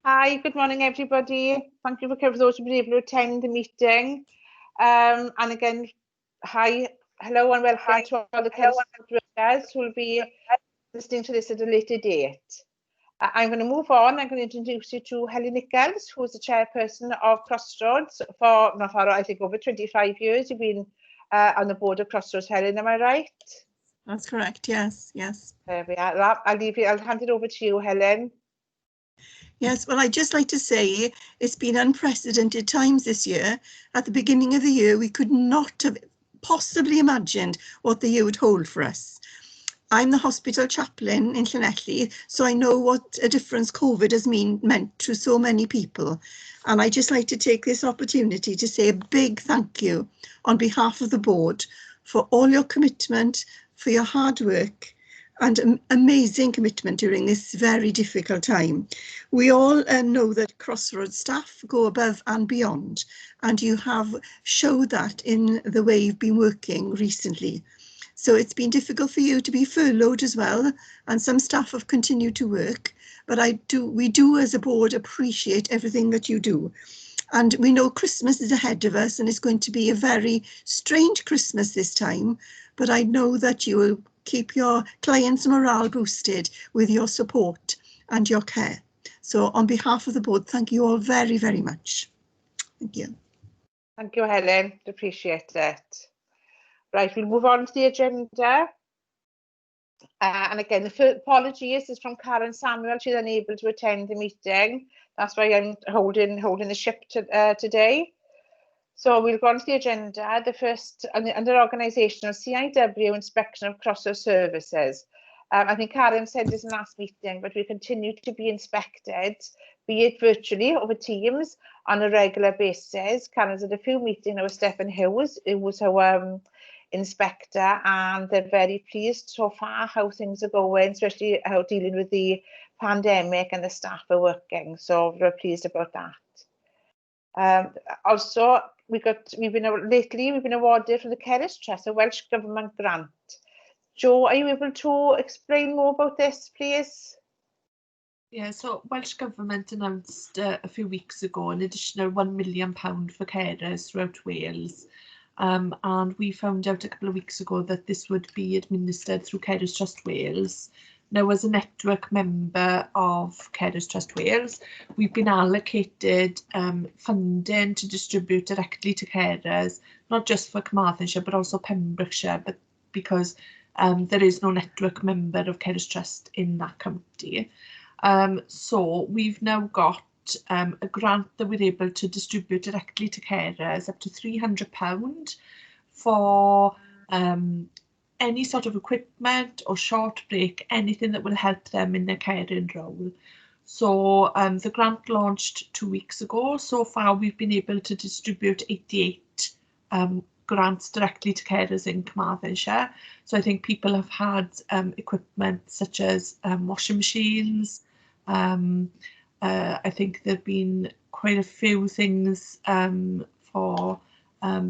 Hi, good morning, everybody. Thank you for those who've been able to attend the meeting. And again, hello and welcome to all the Cerys workers who will be listening to this at a later date. I'm going to move on. I'm going to introduce you to Helen Nichols, who's the chairperson of Crossroads I think, over 25 years. You've been on the board of Crossroads, Helen, am I right? That's correct, yes. There we are. I'll hand it over to you, Helen. Yes, well, I'd just like to say it's been unprecedented times this year. At the beginning of the year, we could not have possibly imagined what the year would hold for us. I'm the hospital chaplain in Llanelli, so I know what a difference COVID has meant to so many people. And I'd just like to take this opportunity to say a big thank you on behalf of the board for all your commitment, for your hard work, and amazing commitment during this very difficult time. We all know that Crossroads staff go above and beyond, and you have showed that in the way you've been working recently. So it's been difficult for you to be furloughed as well, and some staff have continued to work, but we do as a board appreciate everything that you do. And we know Christmas is ahead of us, and it's going to be a very strange Christmas this time, but I know that you will keep your clients' morale boosted with your support and your care. So on behalf of the board, thank you all very, very much. Thank you. Thank you, Helen. Appreciate it. Right, we'll move on to the agenda. And again, the first apologies is from Karen Samuel. She's unable to attend the meeting. That's why I'm holding the ship today. So we'll go on to the agenda. The first, under organisational CIW inspection of Crossroads services. I think Karen said this in last meeting, but we continue to be inspected, be it virtually over Teams on a regular basis. Karen's had a few meetings with Stephen Hughes, who was our inspector, and they're very pleased so far how things are going, especially how dealing with the pandemic and the staff are working. So we're pleased about that. Also, we've been awarded from the Cerys Trust a Welsh Government grant. Jo, are you able to explain more about this, please? Yeah, so Welsh Government announced a few weeks ago an additional £1 million for carers throughout Wales. And we found out a couple of weeks ago that this would be administered through Cerys Trust Wales. Now, as a network member of Cerys Trust Wales, we've been allocated funding to distribute directly to carers, not just for Carmarthenshire, but also Pembrokeshire, but because there is no network member of Cerys Trust in that county. So we've now got a grant that we're able to distribute directly to carers, up to £300 for any sort of equipment or short break, anything that will help them in their caring role. So the grant launched 2 weeks ago. So far we've been able to distribute 88 grants directly to carers in Carmarthenshire. So I think people have had equipment such as washing machines. I think there have been quite a few things for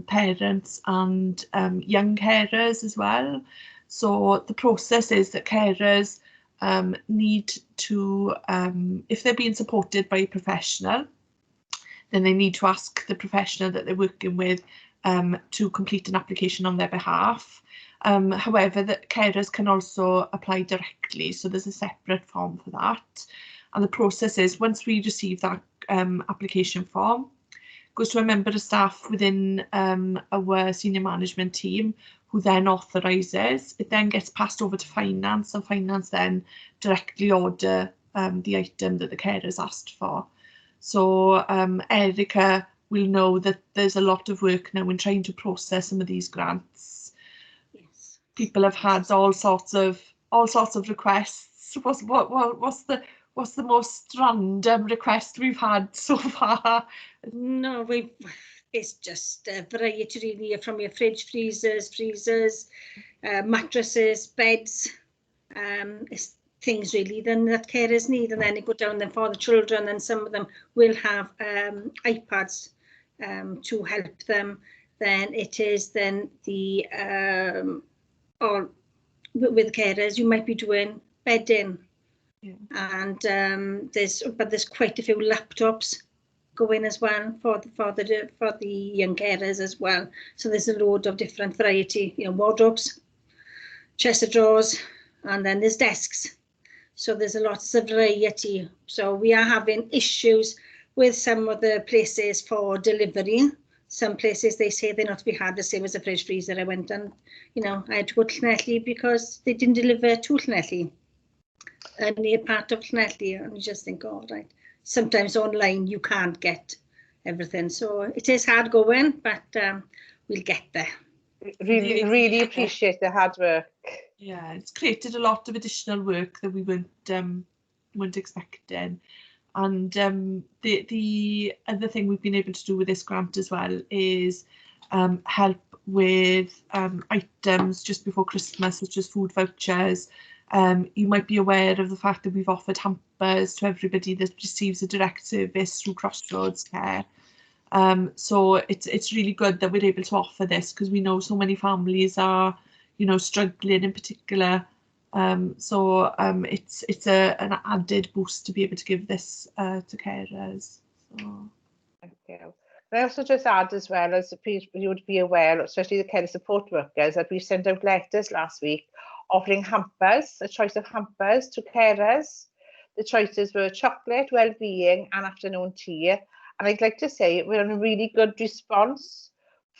parents and young carers as well. So the process is that carers need to, if they're being supported by a professional, then they need to ask the professional that they're working with to complete an application on their behalf. However, the carers can also apply directly, so there's a separate form for that. And the process is, once we receive that application form, it goes to a member of staff within our senior management team, who then authorises. It then gets passed over to finance, and finance then directly order the item that the carers asked for. So Erica will know that there's a lot of work now in trying to process some of these grants. Yes. People have had all sorts of requests. What's the most random request we've had so far? No, it's just a variety really, from your fridge, freezers, mattresses, beds, it's things really then that carers need, and then they go down then for the children, and some of them will have iPads to help them. Then it is then the or with carers you might be doing bedding, Yeah. And there's quite a few laptops going as well for the young carers as well. So there's a load of different variety, wardrobes, chest of drawers, and then there's desks. So there's a lots of variety. So we are having issues with some of the places for delivery. Some places they say they're not to be had, the same as the fridge freezer. I went and, I had to go to Llanelli because they didn't deliver to Llanelli. Near part of Llanelli, and you just think, oh, right. Sometimes online you can't get everything. So it is hard going, but we'll get there. Really appreciate the hard work. Yeah, it's created a lot of additional work that we weren't expecting. And the other thing we've been able to do with this grant as well is help with items just before Christmas, such as food vouchers. You might be aware of the fact that we've offered hampers to everybody that receives a direct service through Crossroads Care. So it's really good that we're able to offer this, because we know so many families are, struggling in particular. So it's an added boost to be able to give this to carers. So. Thank you. I also just add as well, as you would be aware, especially the care support workers, that we sent out letters last week offering hampers, a choice of hampers to carers. The choices were chocolate, well-being and afternoon tea. And I'd like to say we're on a really good response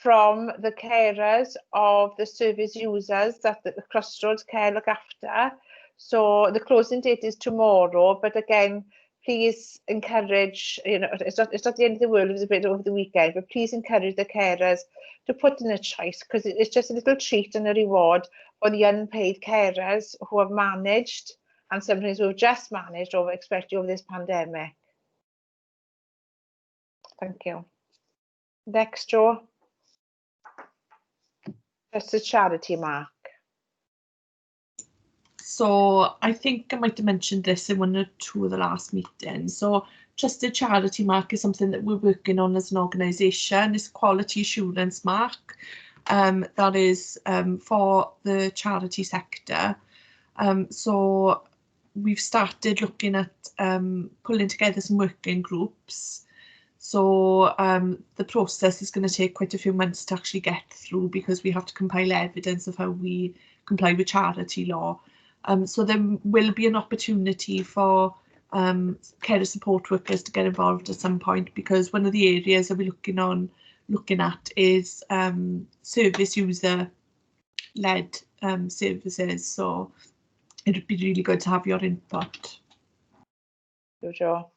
from the carers of the service users that the Crossroads Care look after. So the closing date is tomorrow, but again, please encourage, it's not the end of the world, it was a bit over the weekend, but please encourage the carers to put in a choice, because it's just a little treat and a reward for the unpaid carers who have managed, and sometimes who have just managed, especially over this pandemic. Thank you. Next, Jo. Just a charity mark. So I think I might have mentioned this in one or two of the last meetings. So Trusted Charity Mark is something that we're working on as an organisation. It's a quality assurance mark that is for the charity sector. So we've started looking at pulling together some working groups. So the process is going to take quite a few months to actually get through, because we have to compile evidence of how we comply with charity law. So there will be an opportunity for carer support workers to get involved at some point, because one of the areas that we're looking at is service user led services. So it would be really good to have your input. Good job.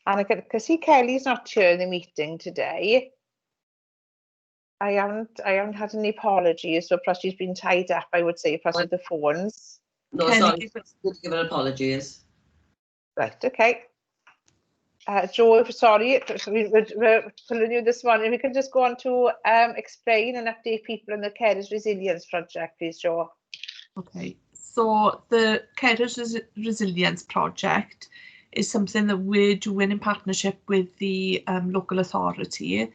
And again, because Kelly's not here in the meeting today, I haven't had any apologies, so perhaps she's been tied up, I would say, perhaps with the phones. No, sorry, good to give her apologies. Right, okay. Jo, sorry, we're pulling you this morning. We can just go on to explain and update people on the Carers Resilience Project, please, Jo. Okay, so the Carers Resilience Project is something that we're doing in partnership with the local authority.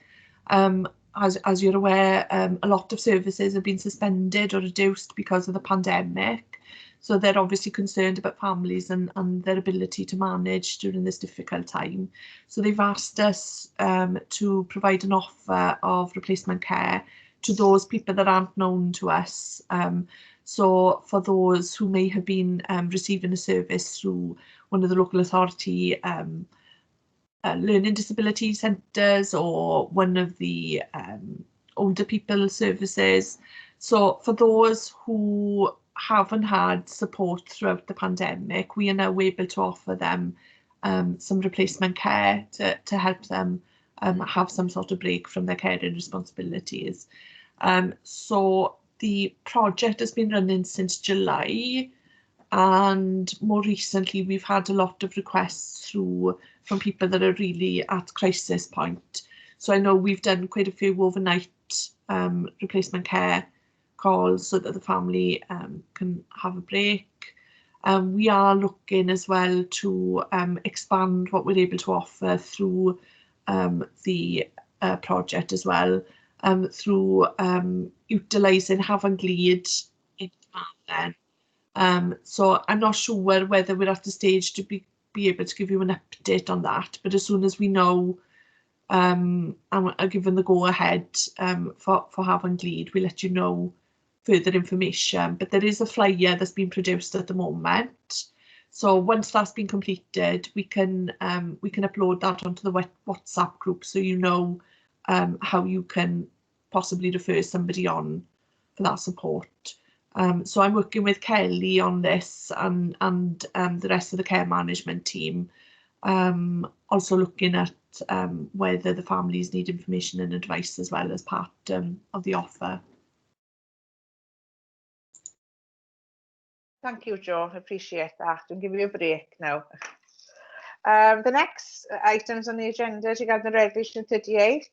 As you're aware, a lot of services have been suspended or reduced because of the pandemic. So they're obviously concerned about families and their ability to manage during this difficult time. So they've asked us to provide an offer of replacement care to those people that aren't known to us. So for those who may have been receiving a service through one of the local authority learning disability centres or one of the older people services. So for those who haven't had support throughout the pandemic, we are now able to offer them some replacement care to help them have some sort of break from their caring responsibilities. So the project has been running since July, and more recently we've had a lot of requests through from people that are really at crisis point. So I know we've done quite a few overnight replacement care calls so that the family can have a break. We are looking as well to expand what we're able to offer through the project as well, through utilising Havant Glyd in Carmarthen. So I'm not sure whether we're at the stage to be able to give you an update on that, but as soon as we know and are given the go ahead for Hafan Glebe, we'll let you know further information. But there is a flyer that's been produced at the moment. So once that's been completed, we can upload that onto the WhatsApp group, so you know how you can possibly refer somebody on for that support. So I'm working with Kelly on this and the rest of the care management team, also looking at whether the families need information and advice as well as part of the offer. Thank you, Jo. I appreciate that. I'll give you a break now. The next items on the agenda is regarding Resolution 38.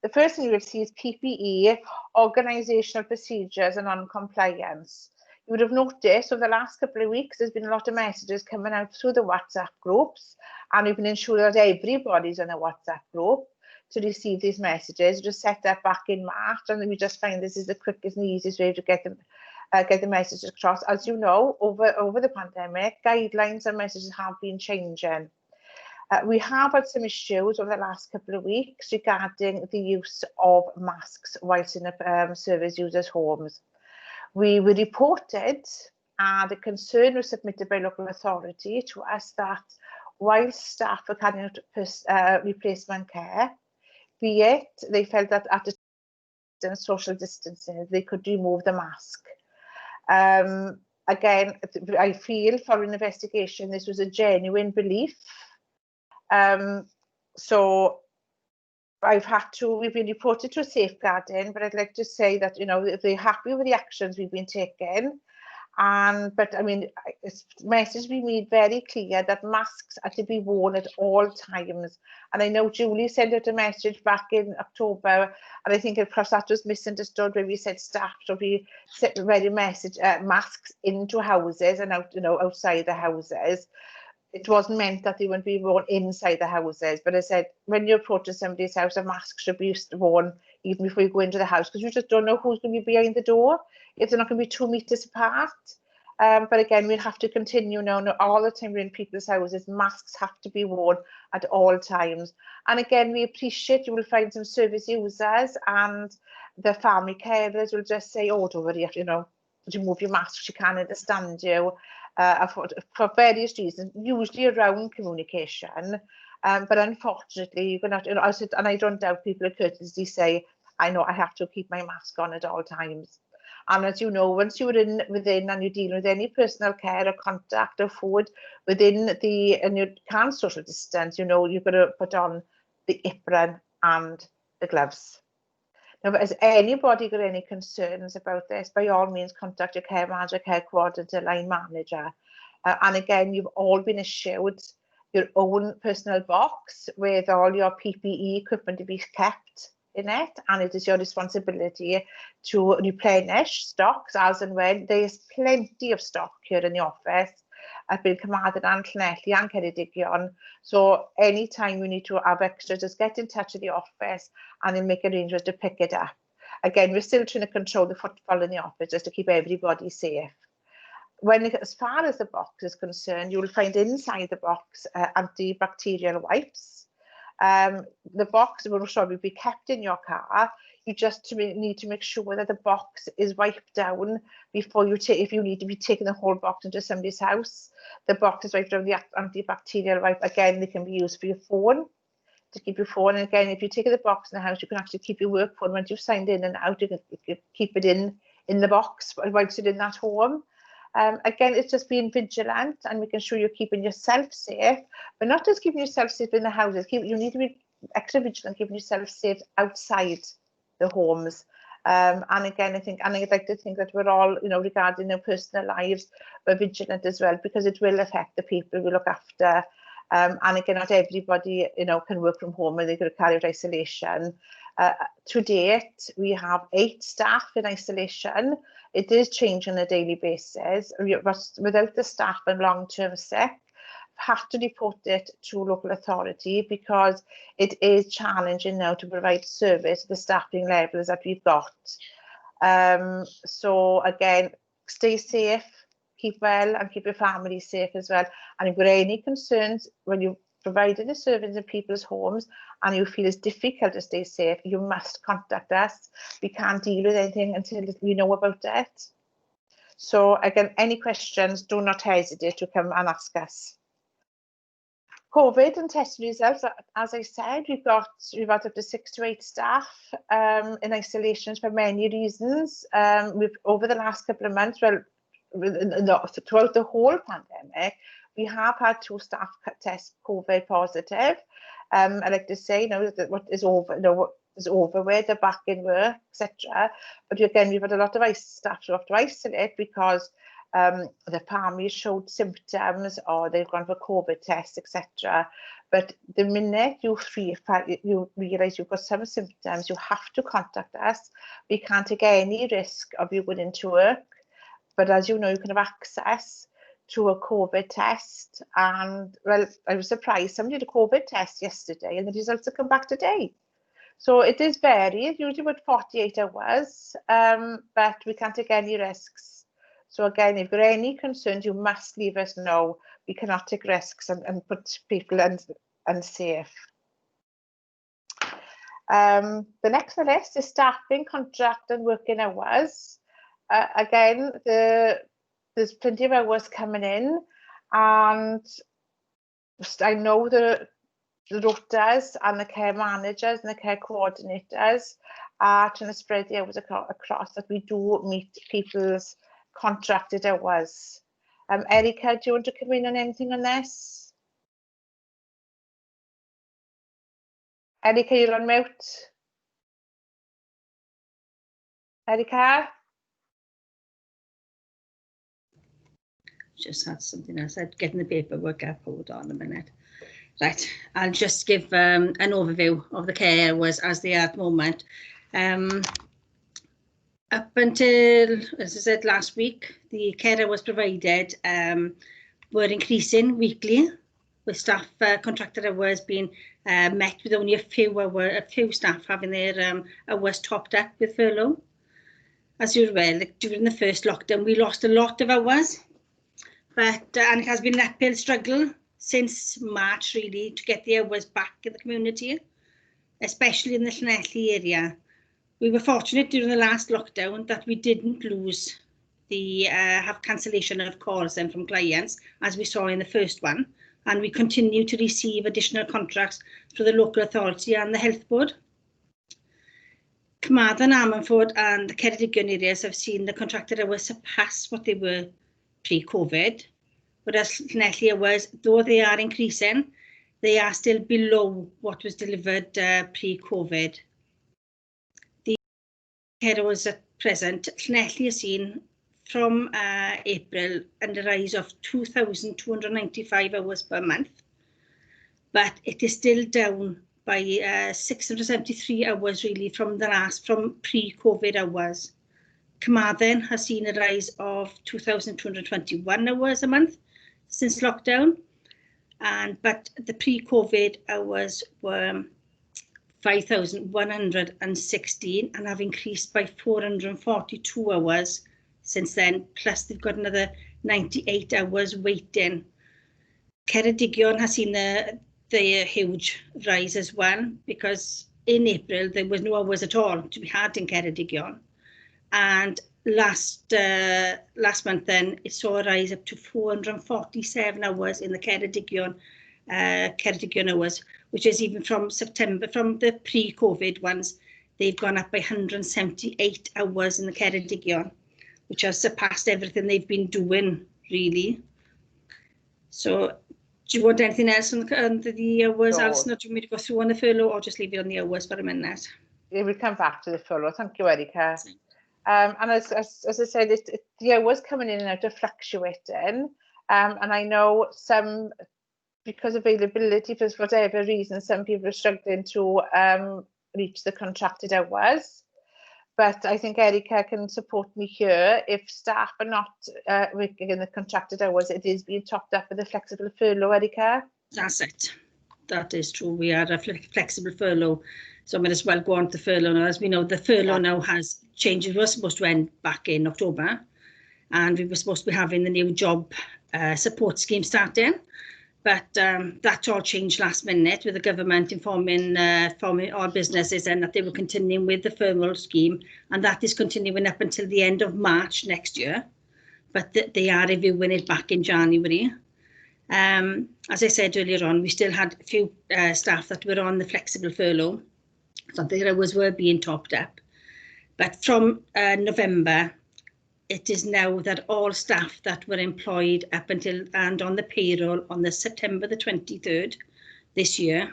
The first thing you will see is PPE, organisational procedures and non-compliance. You would have noticed over the last couple of weeks there's been a lot of messages coming out through the WhatsApp groups, and we've been ensuring that everybody's in a WhatsApp group to receive these messages. We just set that back in March, and we just find this is the quickest and easiest way to get the messages across. As you know, over the pandemic, guidelines and messages have been changing. We have had some issues over the last couple of weeks regarding the use of masks whilst in the service users' homes. We were reported, and a concern was submitted by local authority to us that while staff were carrying out replacement care, be it they felt that at a social distancing, they could remove the mask. Again, I feel for an investigation, this was a genuine belief. So we've been reported to a safeguarding, but I'd like to say that, you know, if they're happy with the actions we've been taking, but I mean, it's message we made very clear that masks are to be worn at all times. And I know Julie sent out a message back in October, and I think perhaps that was misunderstood where we said staff should be ready message masks into houses and out, you know, outside the houses. It wasn't meant that they wouldn't be worn inside the houses, but I said when you approach somebody's house, a mask should be worn even before you go into the house, because you just don't know who's going to be behind the door, if they're not going to be 2 meters apart. But again, we'll have to continue now. All the time we're in people's houses, masks have to be worn at all times. And again, we appreciate you will find some service users and the family carers will just say, oh, don't worry, you know, remove your mask, she can't understand you. For various reasons, usually around communication, but unfortunately, you cannot. You know, and I don't doubt people at courtesy say, "I know I have to keep my mask on at all times." And as you know, once you're within and you're dealing with any personal care or contact or food within and you can't social distance, you know, you've got to put on the apron and the gloves. Now, has anybody got any concerns about this? By all means, contact your care manager, care coordinator, line manager. And again, you've all been issued your own personal box with all your PPE equipment to be kept in it. And it is your responsibility to replenish stocks as and when. There's plenty of stock here in the office. I've been commanded and Llanelli and Ceredigion. So anytime you need to have extra, just get in touch with the office and then make arrangements to pick it up. Again, we're still trying to control the footfall in the office just to keep everybody safe. As far as the box is concerned, you will find inside the box antibacterial wipes. The box will probably be kept in your car. You just need to make sure that the box is wiped down before you take. If you need to be taking the whole box into somebody's house, the box is wiped down. The antibacterial wipe, again, they can be used for your phone, to keep your phone. And again, if you take the box in the house, you can actually keep your work phone. Once you've signed in and out, you can keep it in the box whilst you're in that home. Again, it's just being vigilant and making sure you're keeping yourself safe, but not just keeping yourself safe in the houses. You need to be extra vigilant, keeping yourself safe outside the homes. And again, I'd like to think that we're all, you know, regarding their personal lives, we're vigilant as well, because it will affect the people we look after. And again, not everybody, you know, can work from home and they're going to carry out isolation. To date, we have 8 staff in isolation. It is changing on a daily basis. Without the staff and long-term sick, have to report it to local authority because it is challenging now to provide service at the staffing levels that we've got. So again, stay safe, keep well and keep your family safe as well. And if you've got any concerns when you provided the service in people's homes and you feel it's difficult to stay safe, you must contact us. We can't deal with anything until we know about it. So again, any questions, do not hesitate to come and ask us. COVID and test results, as I said, we've got up to 6 to 8 staff in isolation for many reasons. Over the last couple of months, well, throughout the whole pandemic, we have had 2 staff test COVID positive. I like to say, that what is over, what is over with, they're back in work, etc. But again, we've had a lot of staff who have to isolate because the family showed symptoms or they've gone for COVID tests, etc. But the minute you realise you've got some symptoms, you have to contact us. We can't take any risk of you going into work. But as you know, you can have access to a COVID test. And well, I was surprised. Somebody did a COVID test yesterday and the results have come back today. So it is varied, usually about 48 hours, but we can't take any risks. So again, if there are any concerns, you must leave us know. We cannot take risks and put people unsafe. The next on the list is staffing, contract and working hours. Again, there's plenty of hours coming in, and I know the rotas and the care managers and the care coordinators are trying to spread the hours across that we do meet people's contracted hours. Erica, do you want to come in on anything on this? Erica, you're on mute. Erica? Just had something else. I'm getting the paperwork up. Hold on a minute. Right, I'll just give an overview of the care hours as they are at the moment. Up until, as I said last week, the care hours provided were increasing weekly, with staff contracted hours being met with only a few staff having their hours topped up with furlough. As you're aware, during the first lockdown, we lost a lot of hours, but and it has been an uphill struggle since March, really, to get the hours back in the community, especially in the Llanelli area. We were fortunate during the last lockdown that we didn't lose have cancellation of calls then from clients, as we saw in the first one, and we continue to receive additional contracts through the local authority and the health board. Carmarthen, Ammanford and the Ceredigion areas have seen the contracted hours surpass what they were pre-COVID, whereas Llanelli hours, though they are increasing, they are still below what was delivered pre-COVID. Care hours at present, Llanelli has seen from April a rise of 2,295 hours per month, but it is still down by 673 hours really from pre-COVID hours. Carmarthen has seen a rise of 2,221 hours a month since lockdown, but the pre-COVID hours were 5,116 and have increased by 442 hours since then, plus they've got another 98 hours waiting. Ceredigion has seen the huge rise as well, because in April there was no hours at all to be had in Ceredigion, and last month then it saw a rise up to 447 hours in the Ceredigion hours, which is even from September, from the pre-COVID ones, they've gone up by 178 hours in the Ceredigion, which has surpassed everything they've been doing, really. So, do you want anything else on the hours, Alison, or do you want me to go through on the furlough, or just leave it on the hours for a minute? Yeah, we'll come back to the furlough. Thank you, Erica. And as I said, the hours coming in and out are fluctuating, and I know some, because availability, for whatever reason, some people are struggling to reach the contracted hours. But I think Erica can support me here. If staff are not working in the contracted hours, it is being topped up with a flexible furlough, Erica? That's it. That is true. We are a flexible furlough. So I might as well go on to the furlough now. As we know, the furlough now has changed. It was supposed to end back in October. and we were supposed to be having the new job support scheme starting. But that all changed last minute with the government informing our businesses then that they were continuing with the furlough scheme, and that is continuing up until the end of March next year. But they are reviewing it back in January. As I said earlier on, we still had a few staff that were on the flexible furlough, so their hours were being topped up. But from November, it is now that all staff that were employed up until and on the payroll on the September the 23rd this year,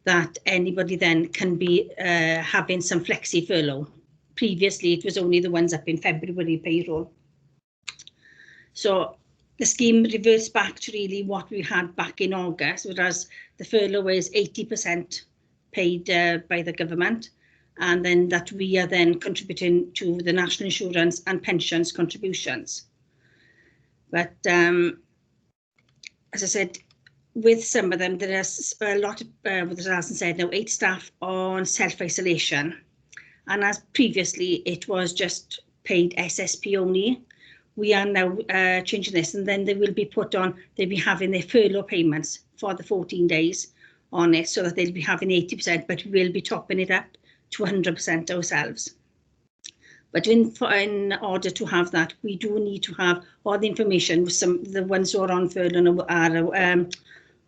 that anybody then can be having some flexi furlough. Previously, it was only the ones up in February payroll. So the scheme reverts back to really what we had back in August, whereas the furlough is 80% paid by the government, and then that we are then contributing to the national insurance and pensions contributions. But as I said, with some of them, there is a lot of, as Alison said, now 8 staff on self-isolation. And as previously, it was just paid SSP only. We are now changing this, and then they will be put on, they'll be having their furlough payments for the 14 days on it, so that they'll be having 80%, but we'll be topping it up to 100% ourselves. But in order to have that, we do need to have all the information. The ones who are on furlough are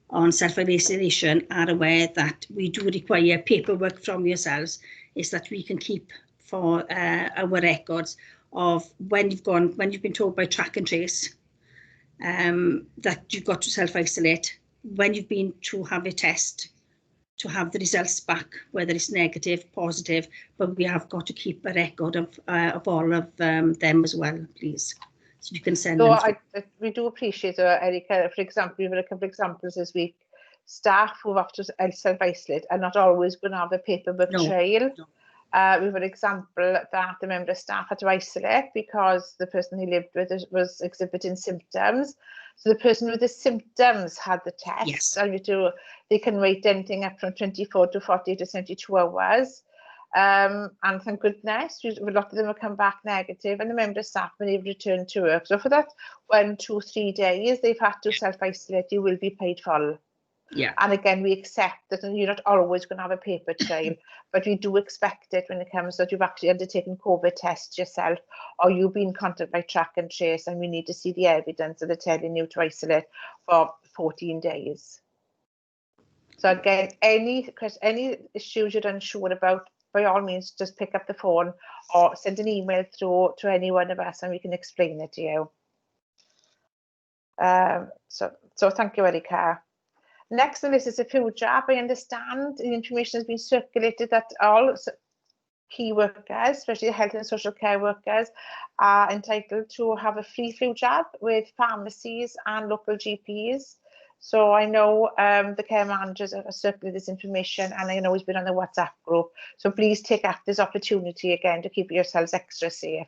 on self-isolation are aware that we do require paperwork from yourselves, is that we can keep for our records of when you've been told by track and trace that you've got to self-isolate, when you've been to have a test, to have the results back, whether it's negative, positive, but we have got to keep a record of all of them as well, please. So you can send them. We do appreciate, Erica, for example, we've had a couple of examples this week. Staff who have to self-isolate are not always going to have a paperwork trail. No. We've had an example that the member of staff had to isolate because the person he lived with was exhibiting symptoms. So the person with the symptoms had the test. Yes. And they can wait anything up from 24 to 48 to 72 hours. And thank goodness, a lot of them have come back negative, and the member of staff when they've returned to work. So for that 1, 2, 3 days they've had to self-isolate, you will be paid full. Yeah. And again, we accept that you're not always going to have a paper trail, but we do expect it when it comes that you've actually undertaken COVID tests yourself, or you've been contacted by track and trace, and we need to see the evidence that they're telling you to isolate for 14 days. So again, any issues you're unsure about, by all means, just pick up the phone or send an email through to any one of us and we can explain it to you. So thank you, Erica. Next on this is a food jab. I understand the information has been circulated that all key workers, especially health and social care workers, are entitled to have a free flu jab with pharmacies and local GPs. So I know the care managers have circulated this information, and I know it's been on the WhatsApp group. So please take up this opportunity again to keep yourselves extra safe.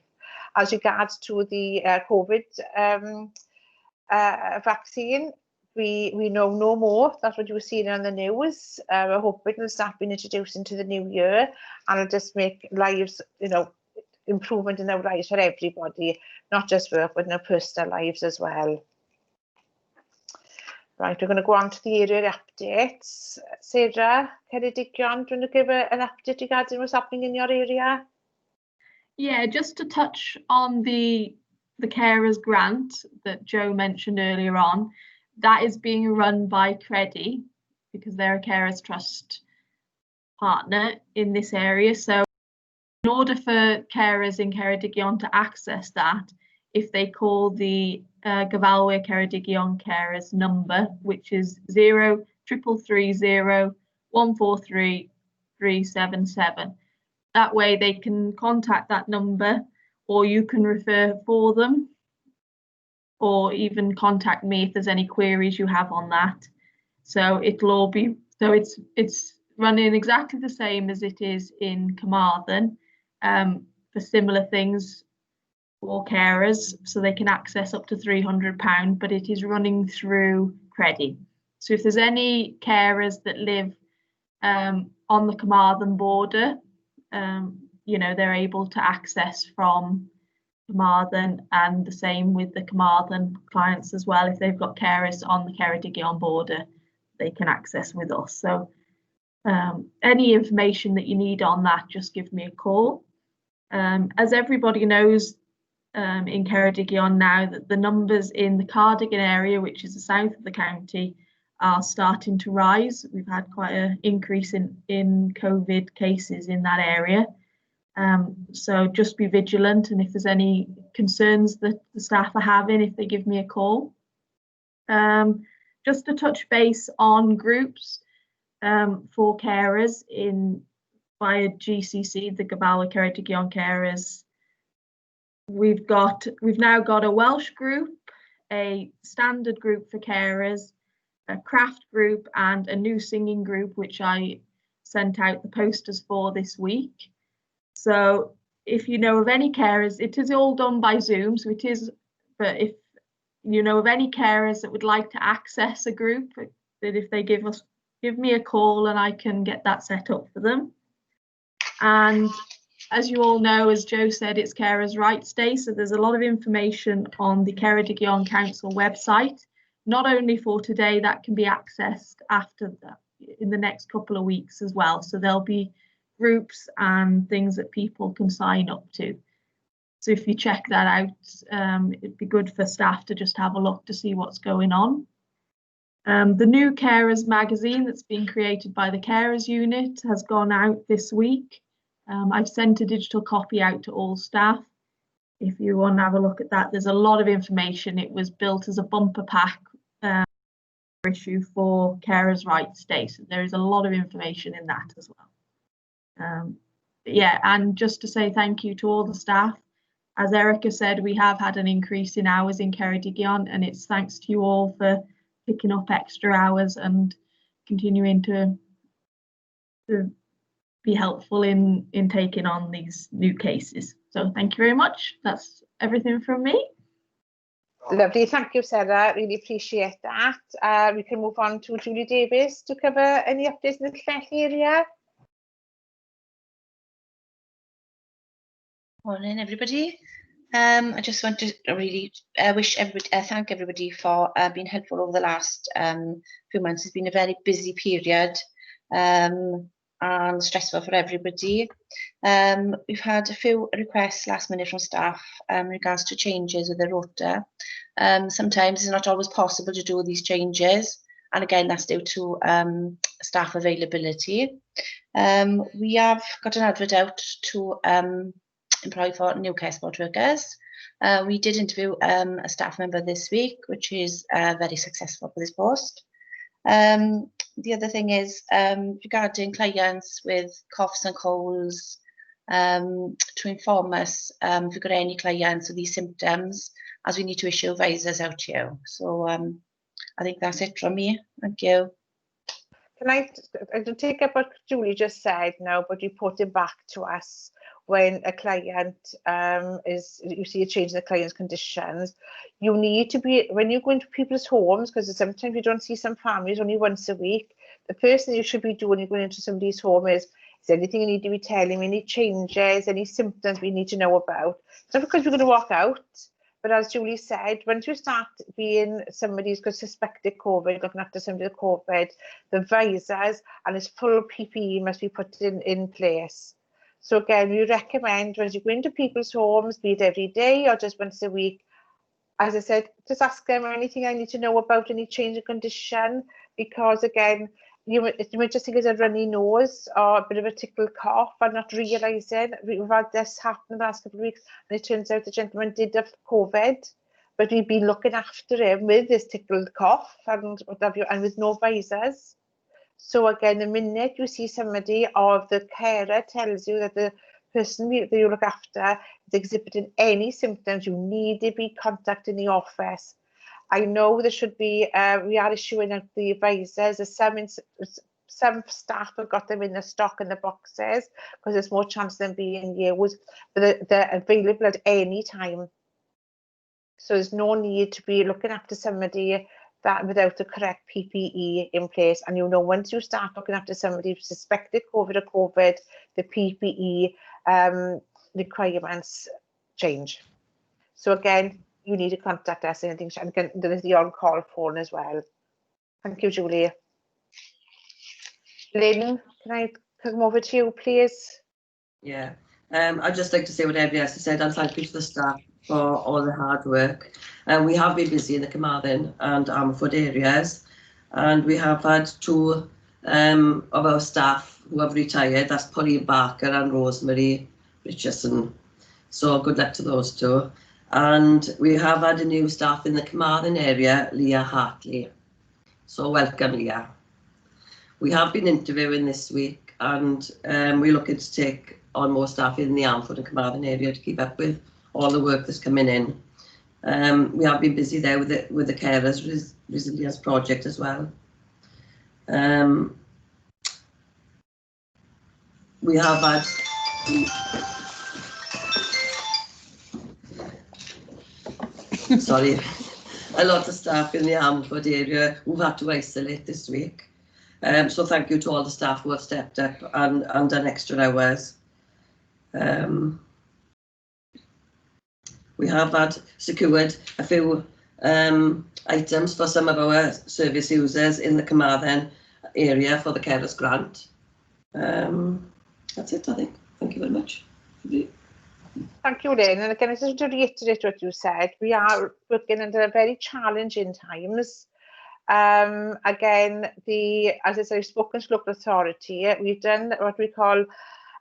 As regards to the COVID vaccine, we know no more. That's what you were seeing on the news. We're hoping it'll start being introduced into the new year, and it'll just make lives, improvement in our lives for everybody, not just work, but in our personal lives as well. Right, we're going to go on to the area updates. Sarah, Ceredigion, do you want to give an update regarding what's happening in your area? Yeah, just to touch on the carers grant that Joe mentioned earlier on. That is being run by Credi because they're a carers trust partner in this area. So in order for carers in Ceredigion to access that, if they call the Gofalwyr Ceredigion carers number, which is 0330 143 377. That way they can contact that number, or you can refer for them, or even contact me if there's any queries you have on that. So it'll all be, so it's running exactly the same as it is in Carmarthen for similar things for carers, so they can access up to £300, but it is running through Credi. So if there's any carers that live on the Carmarthen border, they're able to access from Carmarthen, and the same with the Carmarthen clients as well. If they've got carers on the Ceredigion border, they can access with us. So any information that you need on that, just give me a call. As everybody knows, in Ceredigion now, that the numbers in the Cardigan area, which is the south of the county, are starting to rise. We've had quite an increase in COVID cases in that area. So just be vigilant, and if there's any concerns that the staff are having, if they give me a call. Just to touch base on groups for carers via GCC, the Gobawa Ceredigion Carers. We've now got a Welsh group, a standard group for carers, a craft group, and a new singing group, which I sent out the posters for this week. So if you know of any carers, it is all done by Zoom, so it is, but if you know of any carers that would like to access a group, that if they give me a call and I can get that set up for them. And as you all know, as Joe said, it's Carers' Rights Day, so there's a lot of information on the Ceredigion Council website, not only for today, that can be accessed after that, in the next couple of weeks as well. So there'll be groups and things that people can sign up to. So if you check that out, it'd be good for staff to just have a look to see what's going on. The new Carers magazine that's been created by the Carers unit has gone out this week. I've sent a digital copy out to all staff. If you want to have a look at that, there's a lot of information. It was built as a bumper pack issue for Carers' Rights Day, so there is a lot of information in that as well. Yeah, and just to say thank you to all the staff. As Erica said, we have had an increase in hours in Ceredigion, and it's thanks to you all for picking up extra hours and continuing to be helpful in taking on these new cases. So thank you very much. That's everything from me. Lovely, thank you, Sarah. Really appreciate that. We can move on to Julie Davies to cover any updates in the Llech area. Morning, everybody. I just want to really thank everybody for being helpful over the last few months. It's been a very busy period and stressful for everybody. We've had a few requests last minute from staff in regards to changes with the rota. Sometimes it's not always possible to do these changes, and again that's due to staff availability. We have got an advert out to employ for new care support workers. We did interview a staff member this week, which is very successful for this post. The other thing is regarding clients with coughs and colds, to inform us if you've got any clients with these symptoms, as we need to issue visors out to you. So I think that's it from me. Thank you. Can I take up what Julie just said now, but reporting back to us when a client you see a change in the client's conditions, you need to be, when you go into people's homes, because sometimes you don't see some families only once a week, the first thing you should be doing when you're going into somebody's home is there anything you need to be telling me, any changes, any symptoms we need to know about? It's not because we're going to walk out, but as Julie said, once you start being somebody's got suspected COVID, looking after somebody with COVID, the visors and its full PPE must be put in place. So again, we recommend when you go into people's homes, be it every day or just once a week, as I said, just ask them anything I need to know about any change in condition, because again, you might just think it's a runny nose or a bit of a tickle cough and not realising. We've had this happen in the last couple of weeks, and it turns out the gentleman did have COVID, but we've been looking after him with this tickled cough and what have you, and with no visors. So again, the minute you see somebody or the carer tells you that the person that you look after is exhibiting any symptoms, you need to be contacting the office. I know there should be, we are issuing out the visors. Some staff have got them in the stock in the boxes because there's more chance of them being used, but they're available at any time. So there's no need to be looking after somebody that without the correct PPE in place. And you know, once you start looking after somebody who's suspected COVID or COVID, the PPE requirements change. So again, you need to contact us and things, and there is the on-call phone as well. Thank you, Julie. Lynn, can I come over to you, please? Yeah, I'd just like to say what everybody else has said, and thank you to the staff for all the hard work. We have been busy in the Carmarthen and Ammanford areas, and we have had 2 of our staff who have retired. That's Pauline Barker and Rosemary Richardson. So good luck to those 2. And we have had a new staff in the Carmarthen area, Leah Hartley. So welcome, Leah. We have been interviewing this week, and we're looking to take on more staff in the Ammanford and Carmarthen area to keep up with all the work that's coming in. We have been busy there with the Carers Resilience Project as well. We have had sorry, a lot of staff in the Ammanford area who've had to isolate this week. So thank you to all the staff who have stepped up and done extra hours. We have secured a few items for some of our service users in the Carmarthen area for the Carers Grant. That's it, I think. Thank you very much. Thank you, Lynn. And again, just to reiterate what you said, we are working under very challenging times. Again, as I said, I've spoken to local authority. We've done what we call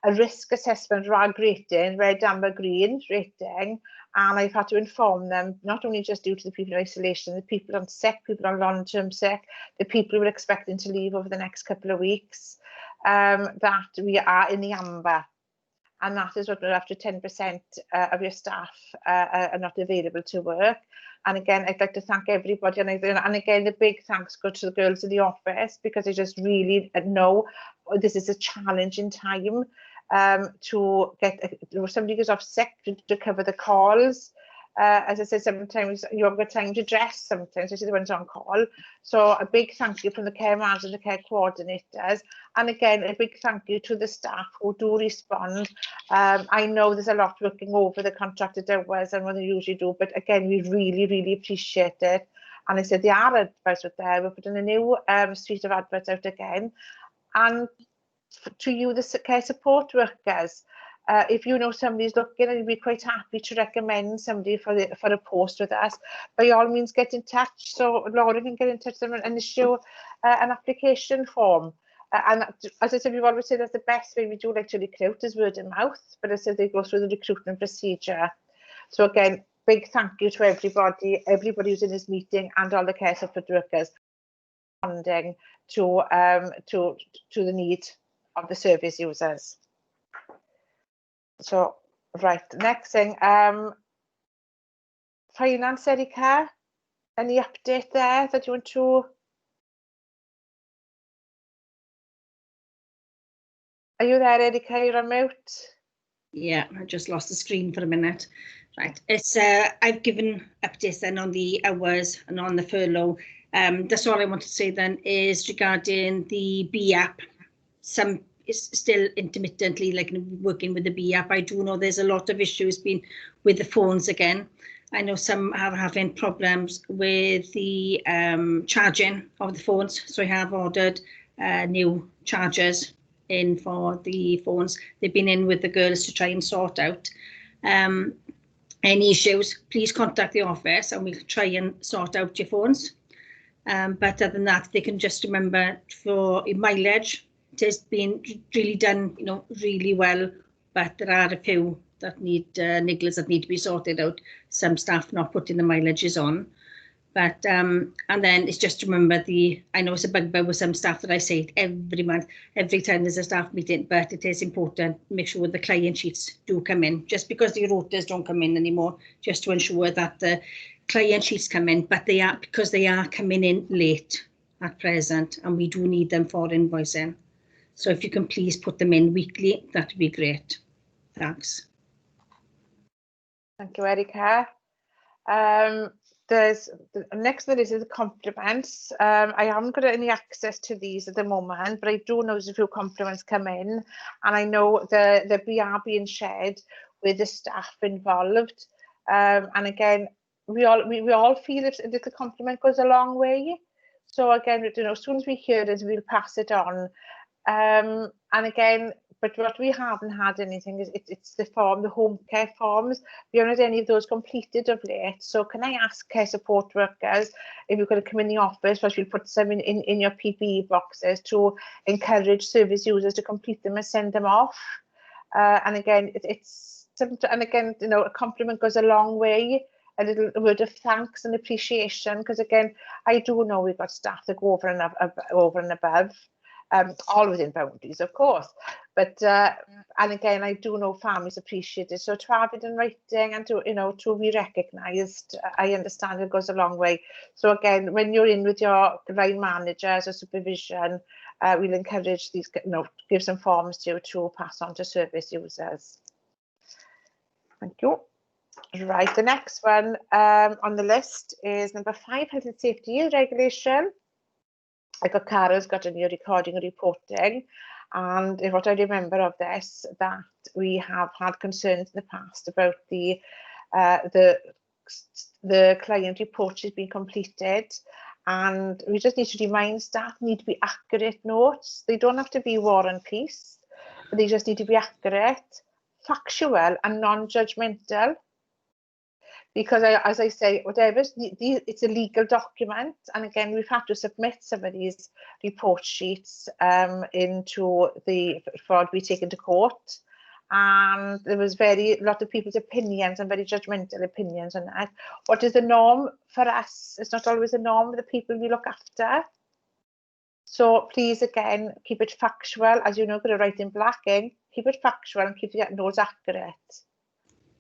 a risk assessment RAG rating, red, amber, green rating, and I've had to inform them, not only just due to the people in isolation, the people on sick, people on long-term sick, the people who are expecting to leave over the next couple of weeks, that we are in the amber. And that is what we're after 10% of your staff are not available to work. And again, I'd like to thank everybody. And again, the big thanks go to the girls in the office, because I just really know this is a challenging time to get somebody goes off sick to cover the calls. As I said, sometimes you haven't got time to dress, sometimes, which is the ones on call. So a big thank you from the care managers and the care coordinators. And again, a big thank you to the staff who do respond. I know there's a lot working over the contracted hours and what they usually do, but again, we really, really appreciate it. And I said, the ad adverts out there, we're putting a new suite of adverts out again. And to you, the care support workers, if you know somebody's looking and you'd be quite happy to recommend somebody for a post with us, by all means get in touch. So Laura can get in touch with them and issue an application form. And as I said, we've always said that's the best way we do like to recruit is word of mouth, but as I said, they go through the recruitment procedure. So again, big thank you to everybody who's in this meeting and all the care support workers responding to the need of the service users. So, right, next thing, finance, Erica, any update there that you want to? Are you there, Erica? You're on mute. Yeah, I just lost the screen for a minute. Right, it's I've given updates then on the hours and on the furlough. That's all I want to say then is regarding the B app. Some is still intermittently like working with the B app. I do know there's a lot of issues been with the phones again. I know some are having problems with the charging of the phones. So I have ordered new chargers in for the phones. They've been in with the girls to try and sort out. Any issues, please contact the office and we'll try and sort out your phones. But other than that, they can just remember for mileage, it has been really done, you know, really well, but there are a few that need niggles that need to be sorted out. Some staff not putting the mileages on, but and then it's just remember I know it's a bugbear with some staff that I say it every month, every time there's a staff meeting, but it is important to make sure the client sheets do come in. Just because the rotas don't come in anymore, just to ensure that the client sheets come in, but they are coming in late at present, and we do need them for invoicing. So if you can please put them in weekly, that would be great. Thanks. Thank you, Erica. There's the next one is the compliments. I haven't got any access to these at the moment, but I do know there's a few compliments come in, and I know we are being shared with the staff involved. And again, we all feel if a little compliment goes a long way. So again, as soon as we hear it, we'll pass it on. And again, but what we haven't had anything is it's the home care forms. We haven't had any of those completed of late. So can I ask care support workers if you're going to come in the office, first we'll put some in your PPE boxes to encourage service users to complete them and send them off. And again, and again, a compliment goes a long way. A little word of thanks and appreciation, because again, I do know we've got staff that go over and above. All within boundaries, of course, but and again, I do know families appreciate it. So to have it in writing and to be recognised, I understand it goes a long way. So again, when you're in with your line managers or supervision, we'll encourage these, give some forms to pass on to service users. Thank you. Right, the next one on the list is number 5, health and safety regulation. I got Carol's got a new recording and reporting, and what I remember of this, that we have had concerns in the past about the client report has been completed, and we just need to remind staff need to be accurate notes. They don't have to be war and peace, but they just need to be accurate, factual and non-judgmental. Because as I say, whatever, it's a legal document, and again, we've had to submit some of these report sheets for to be taken to court, and there was a lot of people's opinions and very judgmental opinions on that. What is the norm for us? It's not always the norm for the people we look after. So please, again, keep it factual, as you know, got to write in black ink. Keep it factual and keep the notes accurate.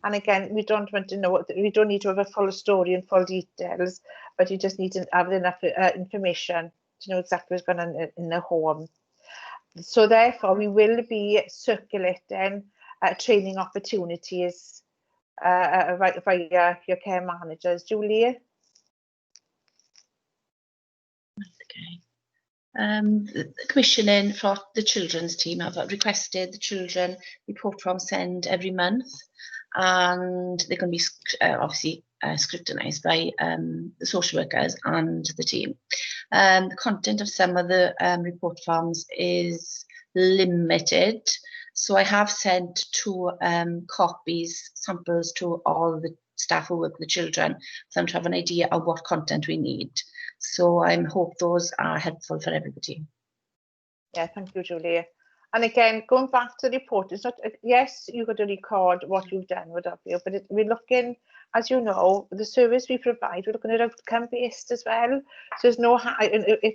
And again, we don't want to know, we don't need to have a full story and full details, but you just need to have enough information to know exactly what's going on in the home. So therefore, we will be circulating training opportunities via your care managers. Julie? Okay. The commissioning for the children's team have requested the children report form send every month, and they're going to be obviously scrutinised by the social workers and the team. The content of some of the report forms is limited, so I have sent 2 copies, samples to all the staff who work with the children, for them to have an idea of what content we need. So I hope those are helpful for everybody. Yeah, thank you, Julie. And again, going back to the report, it's not, yes, you've got to record what you've done with you, but we're looking, as you know, the service we provide, we're looking at outcome based as well. So there's no,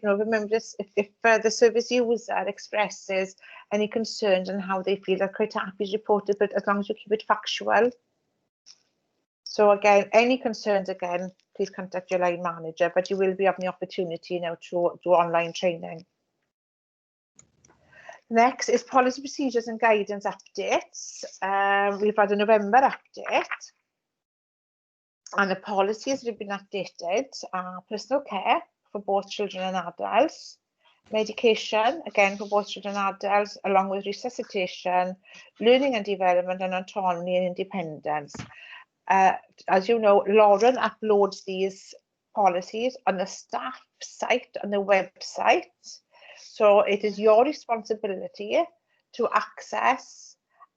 remember this, if the service user expresses any concerns on how they feel, they're quite happy to report it, but as long as you keep it factual. So again, any concerns, again, please contact your line manager, but you will be having the opportunity now to do online training. Next is policy procedures and guidance updates. We've had a November update, and the policies have been updated. Personal care for both children and adults, medication, again for both children and adults, along with resuscitation, learning and development, and autonomy and independence. As you know, Lauren uploads these policies on the staff site, on the website. So it is your responsibility to access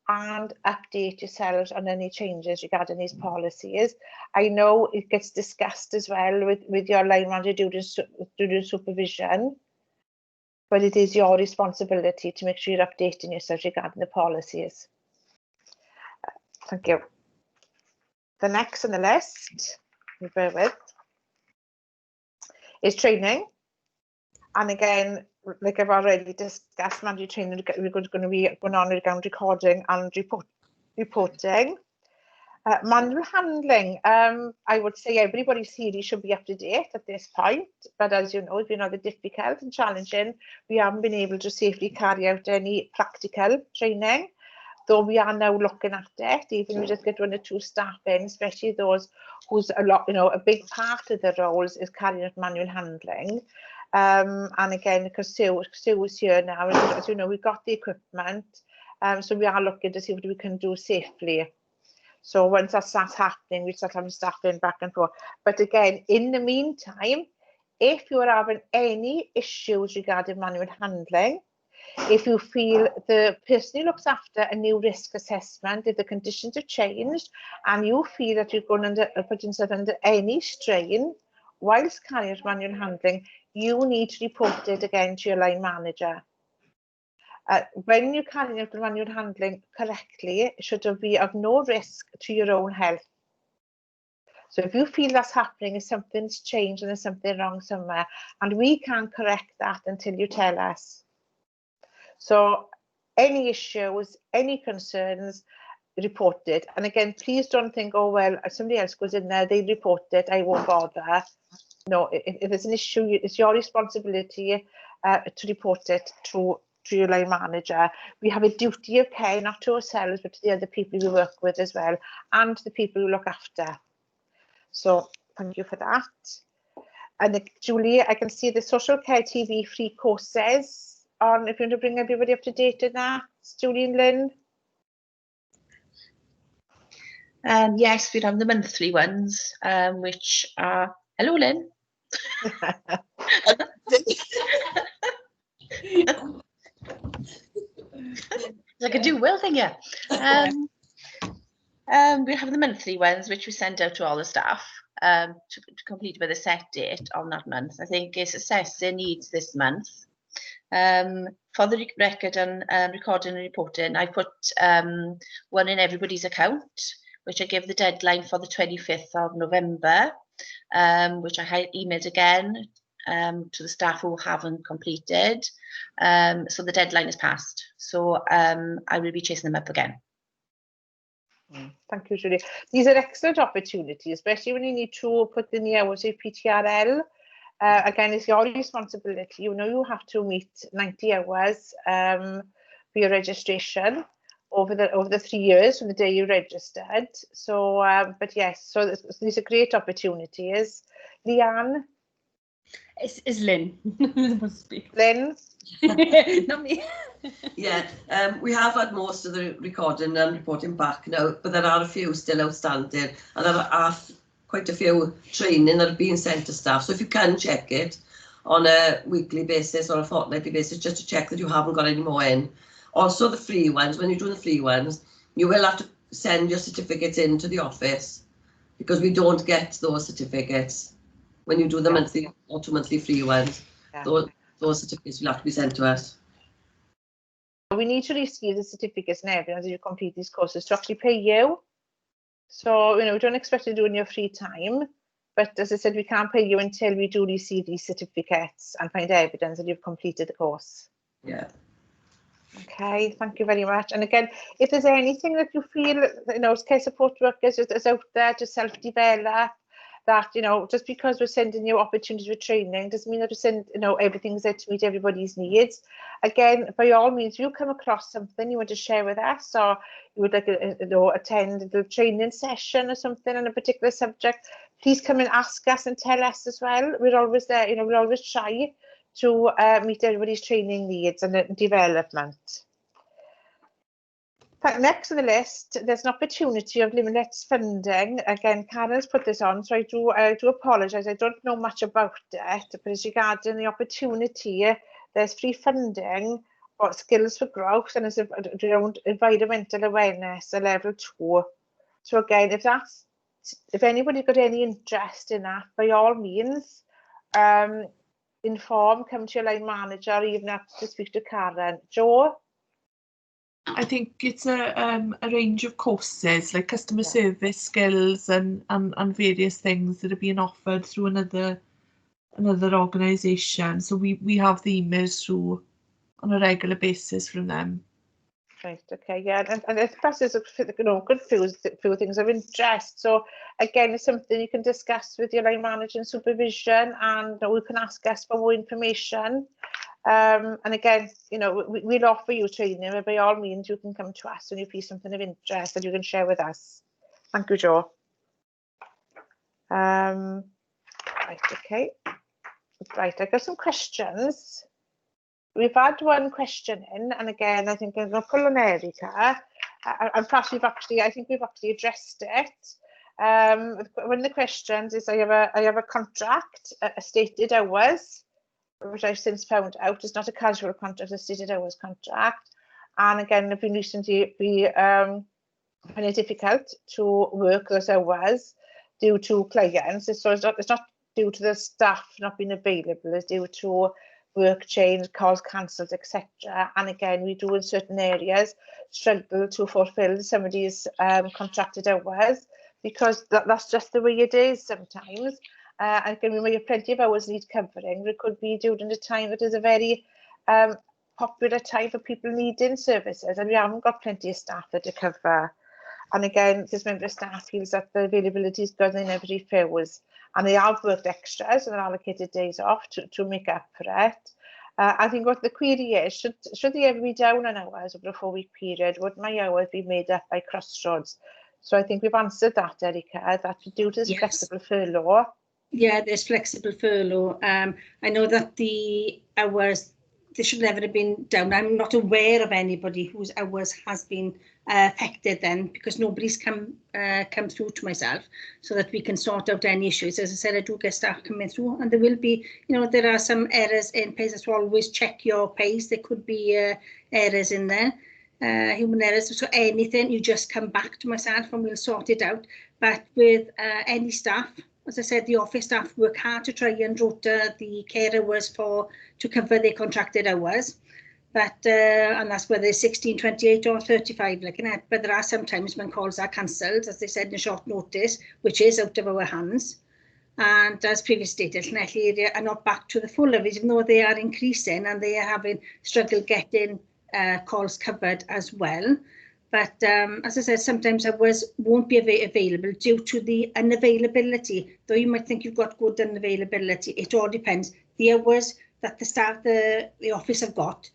and update yourselves on any changes regarding these policies. I know it gets discussed as well with your line manager during supervision, but it is your responsibility to make sure you're updating yourself regarding the policies. Thank you. The next on the list, bear with, is training. And again, like I've already discussed, mandatory training, we're going to be going on around recording and reporting. Manual handling, I would say everybody's theory should be up to date at this point, but as you know, it's been rather difficult and challenging. We haven't been able to safely carry out any practical training, though we are now looking at it. Even we just get 1 or 2 staff in, especially those who's a big part of their roles is carrying out manual handling. And again, because Sue is here now, as you know, we've got the equipment, so we are looking to see what we can do safely. So once that starts happening, we start having staff in back and forth. But again, in the meantime, if you are having any issues regarding manual handling, if you feel the person who looks after a new risk assessment, if the conditions have changed and you feel that you're going under, putting yourself under any strain whilst carrying out manual handling, you need to report it again to your line manager. When you're carrying out the manual handling correctly, it should be of no risk to your own health. So if you feel that's happening, if something's changed and there's something wrong somewhere, and we can't correct that until you tell us. So any issues, any concerns, report it. And again, please don't think, oh, well, if somebody else goes in there, they report it, I won't bother. No, if there's an issue, it's your responsibility to report it to your line manager. We have a duty of care, not to ourselves, but to the other people we work with as well, and the people who look after. So thank you for that. And Julie, I can see the Social Care TV free courses on, if you want to bring everybody up to date on that, Julie and Lynn. Yes, we have the monthly ones, which are, hello Lynn. Like a do well thing, yeah. We have the monthly ones, which we send out to all the staff to complete with a set date on that month. I think it's assessing needs this month. For the record and recording and reporting, I put one in everybody's account, which I give the deadline for the 25th of November, which I emailed again to the staff who haven't completed. So the deadline is passed. So I will be chasing them up again. Thank you, Julie. These are excellent opportunities, especially when you need to put in the hours of PTRL. Again, it's your responsibility. You know, you have to meet 90 hours for your registration over the 3 years from the day you registered. So, but yes, so these are great opportunities. Leanne? It's Lynn. Lynn? Not me. Yeah, we have had most of the recording and reporting back now, but there are a few still outstanding, and there are quite a few training that have been sent to staff. So if you can check it on a weekly basis or a fortnightly basis, just to check that you haven't got any more in. Also the free ones, when you're doing the free ones, you will have to send your certificates into the office, because we don't get those certificates when you do the monthly or 2 monthly free ones. Those certificates will have to be sent to us. We need to receive the certificates and evidence that you complete these courses to actually pay you. So, you know, we don't expect you to do it in your free time, but as I said, we can't pay you until we do receive these certificates and find evidence that you've completed the course. Yeah. Okay, thank you very much. And again, if there's anything that you feel, you know, as care support workers is out there to self-develop, that, you know, just because we're sending you opportunities for training doesn't mean that we send, you know, everything's there to meet everybody's needs. Again, by all means, if you come across something you want to share with us, or you would like to, you know, attend the training session or something on a particular subject, please come and ask us and tell us as well. We're always there, you know, we're always try to meet everybody's training needs and development. Next on the list, there's an opportunity of limitless funding. Again, Karen's put this on, so I do apologise. I don't know much about it, but as regarding the opportunity, there's free funding for skills for growth and as around environmental awareness, a level 2. So again, if anybody's got any interest in that, by all means, inform, come to your line manager, or even have to speak to Karen. Jo? I think it's a range of courses like customer service skills and various things that are being offered through another organisation. So we have the emails through on a regular basis from them. Right, okay, yeah, and the press is, you know, good few things of interest. So again, it's something you can discuss with your line manager and supervision, and we can ask us for more information. And again, you know, we'll offer you training, but by all means, you can come to us when you feel something of interest that you can share with us. Thank you, Jo. Right, okay. Right, I've got some questions. We've had one question in, and again, I think I'm going to pull on Erica. and perhaps I think we've actually addressed it. One of the questions is I have a contract, a stated hours, which I've since found out is not a casual contract, a stated hours contract. And again, it's been recently finding it difficult to work those hours due to clients. So it's not due to the staff not being available, it's due to work change, calls cancelled, etc. And again, we do in certain areas struggle to fulfil somebody's contracted hours, because that's just the way it is sometimes. And again, we may have plenty of hours need covering, but it could be during a time that is a very popular time for people needing services, and we haven't got plenty of staff there to cover. And again, this member of staff feels that the availability is good in every fails, and they have worked extras and allocated days off to make up for it. I think what the query is, should they ever be down on hours over a 4-week period, would my hours be made up by Crossroads? So I think we've answered that, Erica, that due to this flexible furlough. Yeah, there's flexible furlough. I know that the hours, they should never have been down. I'm not aware of anybody whose hours has been affected then, because nobody's come through to myself so that we can sort out any issues. As I said, I do get staff coming through, and there will be, there are some errors in pays, so always check your pays. There could be errors in there, human errors. So anything, you just come back to myself and we'll sort it out. But with any staff, as I said, the office staff work hard to try and rota the care hours to cover their contracted hours. But and that's whether it's 16, 28 or 35 looking at. But there are some times when calls are cancelled, as they said, in short notice, which is out of our hands. And as previously stated, Llanelli area are not back to the full levels, even though they are increasing and they are having struggled getting calls covered as well. But as I said, sometimes hours won't be available due to the unavailability. Though you might think you've got good unavailability, it all depends. The hours that the staff, the office have got,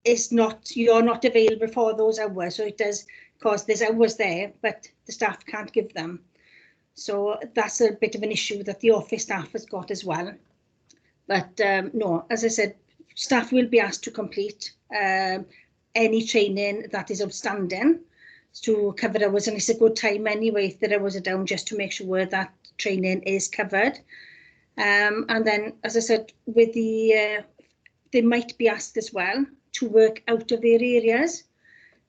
is not, you're not available for those hours. So it does cause there's hours there, but the staff can't give them. So that's a bit of an issue that the office staff has got as well. But no, as I said, staff will be asked to complete any training that is outstanding to cover hours, and it's a good time anyway if the hours are down, just to make sure that training is covered. And then, as I said, with the they might be asked as well to work out of their areas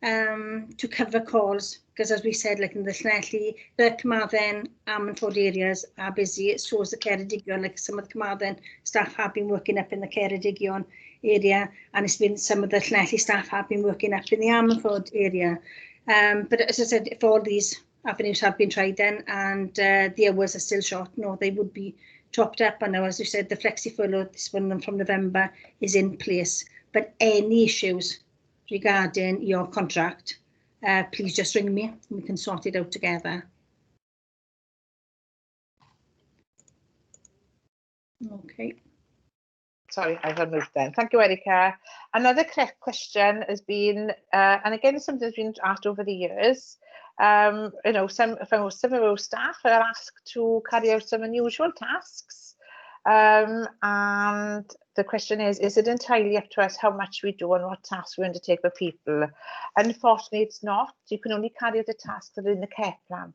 to cover calls, because as we said, like in the Llanelli, the Carmarthen, Ammanford areas are busy. So is the Ceredigion, like some of the Carmarthen staff have been working up in the Ceredigion area, and it's been some of the Llanelli staff have been working up in the Ammanford area. But as I said, if all these avenues have been tried then and the hours are still short, no, they would be topped up. And now, as you said, the flexi furlough, this one from November, is in place. But any issues regarding your contract, please just ring me and we can sort it out together. Okay. Sorry, I've moved then. Thank you, Erica. Another question has been, and again, it's something that's been asked over the years. Some of our staff are asked to carry out some unusual tasks. And the question is it entirely up to us how much we do and what tasks we undertake with people? Unfortunately, it's not. You can only carry out the tasks that are in the care plan.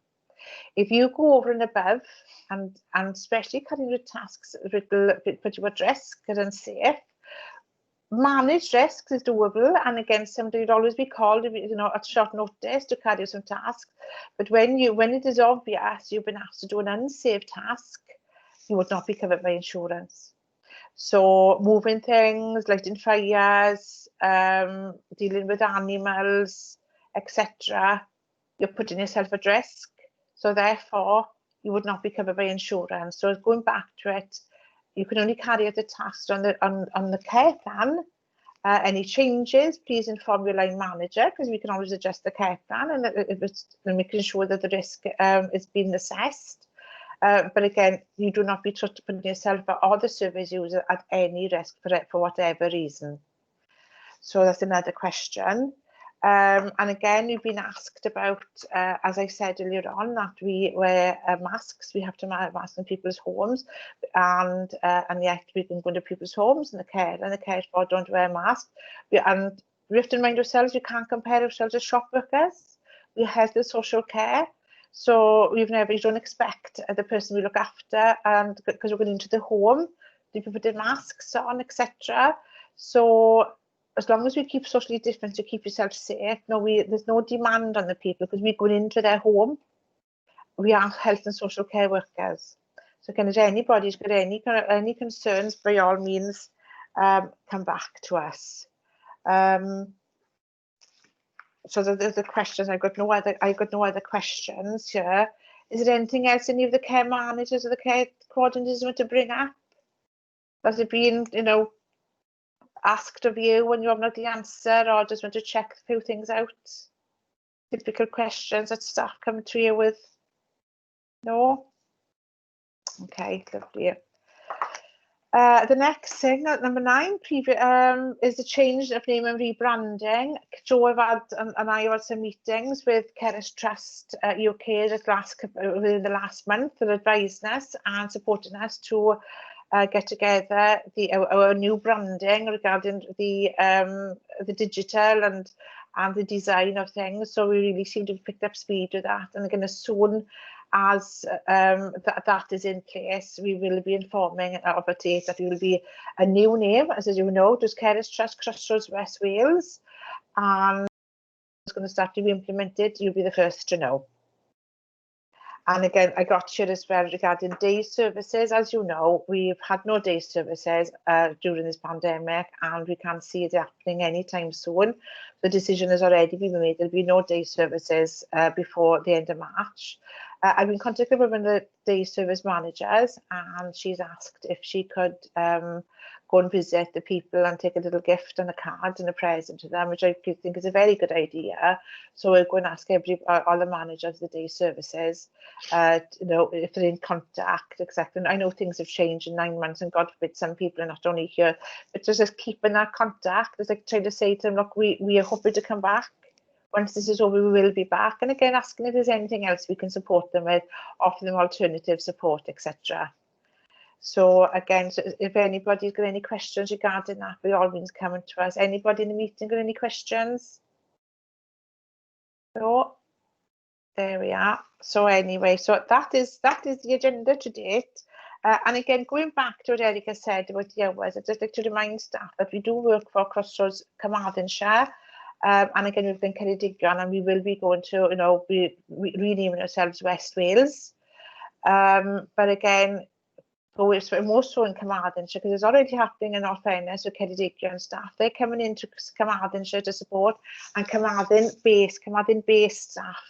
If you go over and above, and especially carrying out tasks that put you at risk and unsafe, managed risks is doable, and again, somebody would always be called, at short notice to carry out some tasks. But when it is obvious you've been asked to do an unsafe task, you would not be covered by insurance. So moving things, lighting fires, dealing with animals, etc., you're putting yourself at risk. So therefore, you would not be covered by insurance. So going back to it, you can only carry out the tasks on the care plan. Any changes, please inform your line manager, because we can always adjust the care plan and making sure that the risk is being assessed. But again, you do not be putting yourself or the service user at any risk for whatever reason. So that's another question. And again, you've been asked about, as I said earlier on, that we wear masks. We have to wear masks in people's homes, and yet we can go into people's homes and the care for don't wear masks. And we have to remind ourselves we can't compare ourselves to shop workers. we health and social care. So you don't expect the person we look after, and because we're going into the home, people put their masks on, etc. So as long as we keep socially distant to keep yourself safe, there's no demand on the people because we're going into their home. We are health and social care workers. So if anybody's got any concerns, by all means, come back to us. So there's the questions. I've got no other questions here. Is there anything else any of the care managers or the care coordinators want to bring up? Has it been, asked of you when you have not the answer, or just want to check a few things out? Typical questions that staff come to you with? No? Okay, lovely. The next thing, number 9, is the change of name and rebranding. Jo have had, and I have had some meetings with Carers Trust UK within the last month for advising us and supporting us to get together our new branding regarding the digital and the design of things. So we really seem to have picked up speed with that. And again, as soon as that is in place, we will be informing of a date that it will be a new name, as you know, just Carers Trust Crossroads West Wales, and it's going to start to be implemented. You'll be the first to know. And again, I got here as well regarding day services. As you know, we've had no day services during this pandemic, and we can't see it happening anytime soon. The decision has already been made. There'll be no day services before the end of March. I've been contacted with one of the day service managers, and she's asked if she could go and visit the people and take a little gift and a card and a present to them, which I think is a very good idea. So we're going to ask all the managers of the day services, if they're in contact, etc. And I know things have changed in 9 months, and God forbid some people are not only here, but just keeping that contact. It's like trying to say to them, look, we are hoping to come back. Once this is over, we will be back. And again, asking if there's anything else we can support them with, offer them alternative support, etc. So again, if anybody's got any questions regarding that, by all means coming to us. Anybody in the meeting got any questions? No? There we are. So anyway, so that is the agenda to date. And again, going back to what Erica said about the hours, I'd just like to remind staff that we do work for Crossroads Carmarthenshire. And again, we've been Ceredigion, and we will be going to, be renaming ourselves West Wales. But again, we're more so in Carmarthenshire, because it's already happening in all fairness with Ceredigion staff. They're coming into Carmarthenshire to support, and Carmarthen-based staff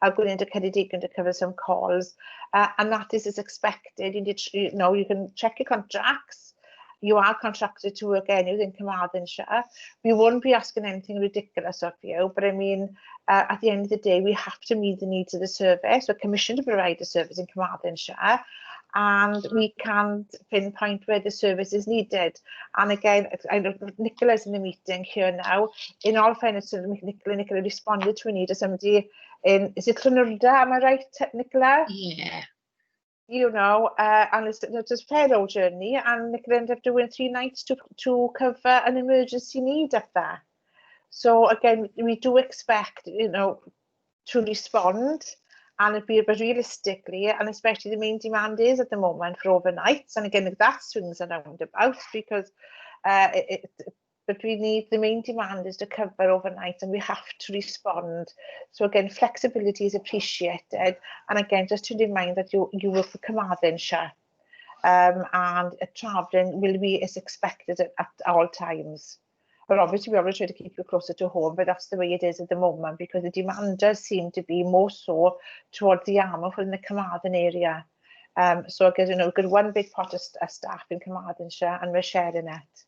are going into Ceredigion to cover some calls. And that is as expected. You can check your contracts. You are contracted to work anywhere in Carmarthenshire. We won't be asking anything ridiculous of you, but I mean, at the end of the day, we have to meet the needs of the service. We're commissioned to provide the service in Carmarthenshire, and we can't pinpoint where the service is needed. And again, I know Nicola's in the meeting here now. In all fairness to Nicola responded to a need of somebody in, is it Llanrwda, am I right, Nicola? Yeah. And it's a fair old journey, and Nicola ended up doing 3 nights to cover an emergency need up there. So again, we do expect, to respond, and it'd be, but realistically, and especially the main demand is at the moment for overnights. And again, that swings around about, because but we need, the main demand is to cover overnight, and we have to respond. So again, flexibility is appreciated. And again, just to remind that you work for Carmarthenshire, and travelling will be as expected at all times. But obviously, we always try to keep you closer to home, but that's the way it is at the moment, because the demand does seem to be more so towards the Yarmouth and the Carmarthen area. So again, we've got one big pot of staff in Carmarthenshire, and we're sharing it.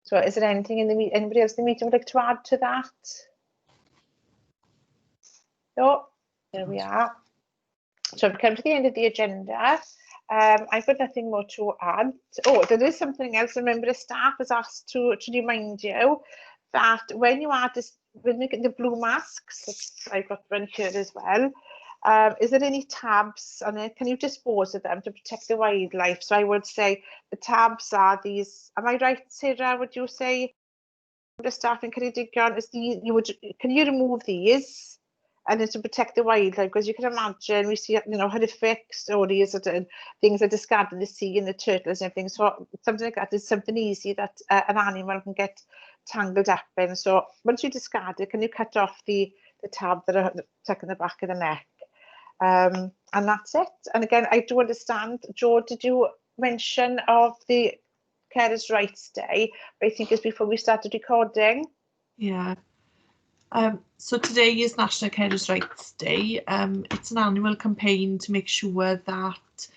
So is there anything anybody else in the meeting would like to add to that? No, there we are. So we've come to the end of the agenda. I've got nothing more to add. Oh, there is something else. A member of staff has asked to remind you that when you are when you get the blue masks, I've got one here as well. Is there any tabs on it? Can you dispose of them to protect the wildlife? So I would say the tabs are these. Am I right, Sarah? Would you say the staff in Ceredigion is can you remove these and then to protect the wildlife? Because you can imagine we see horrific stories of things that discarded the sea and the turtles and everything. So something like that is something easy that an animal can get tangled up in. So once you discard it, can you cut off the tab that are stuck in the back of the neck? And that's it. And again, I do understand, Jo, did you mention of the Carers' Rights Day? I think it's before we started recording. Yeah. So today is National Carers' Rights Day. It's an annual campaign to make sure that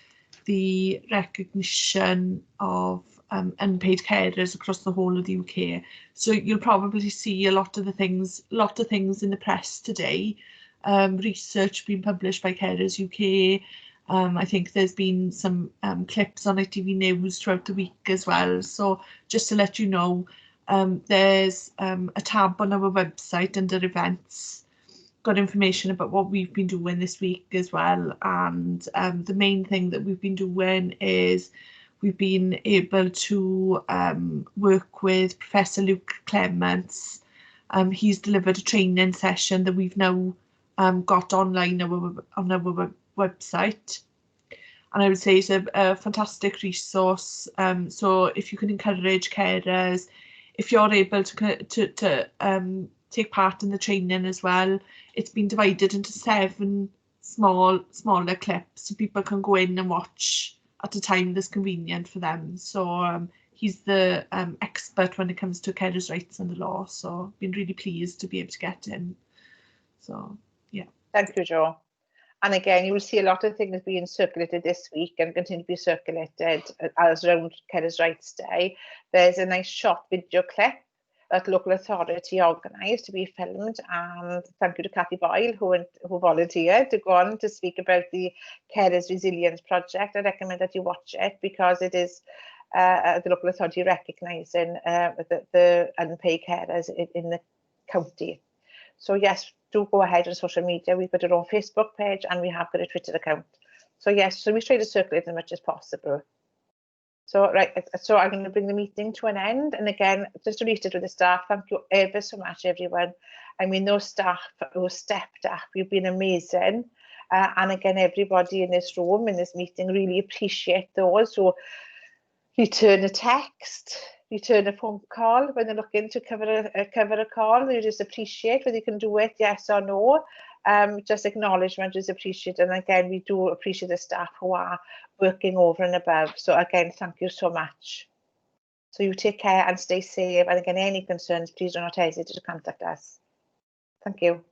the recognition of unpaid carers across the whole of the UK. So you'll probably see a lot of things in the press today. Research being published by Carers UK. I think there's been some clips on ITV News throughout the week as well. So just to let you know, there's a tab on our website under events, got information about what we've been doing this week as well. And the main thing that we've been doing is we've been able to work with Professor Luke Clements. He's delivered a training session that we've now got online on our website. And I would say it's a fantastic resource. So if you can encourage carers, if you're able to take part in the training as well, it's been divided into 7 smaller clips, so people can go in and watch at a time that's convenient for them. So he's the expert when it comes to carers' rights and the law. So been really pleased to be able to get him. So yeah. Thank you, Jo. And again, you will see a lot of things being circulated this week and continue to be circulated as around Carers' Rights Day. There's a nice short video clip that local authority organised to be filmed, and thank you to Cathy Boyle who volunteered to go on to speak about the Carers Resilience Project. I recommend that you watch it because it is the local authority recognising the unpaid carers in the county. So yes, do go ahead on social media. We've got our own Facebook page and we have got a Twitter account. So yes, so we try to circulate as much as possible. So right, so I'm going to bring the meeting to an end. And again, just to reiterate with the staff, thank you ever so much, everyone. I mean, those staff who stepped up, you've been amazing. And again, everybody in this room, in this meeting, really appreciate those who return a text, return a phone call when they're looking to cover a call. You just appreciate whether you can do it, yes or no. Just acknowledgement is appreciated. And again, we do appreciate the staff who are working over and above. So again, thank you so much. So you take care and stay safe. And again, any concerns, please do not hesitate to contact us. Thank you.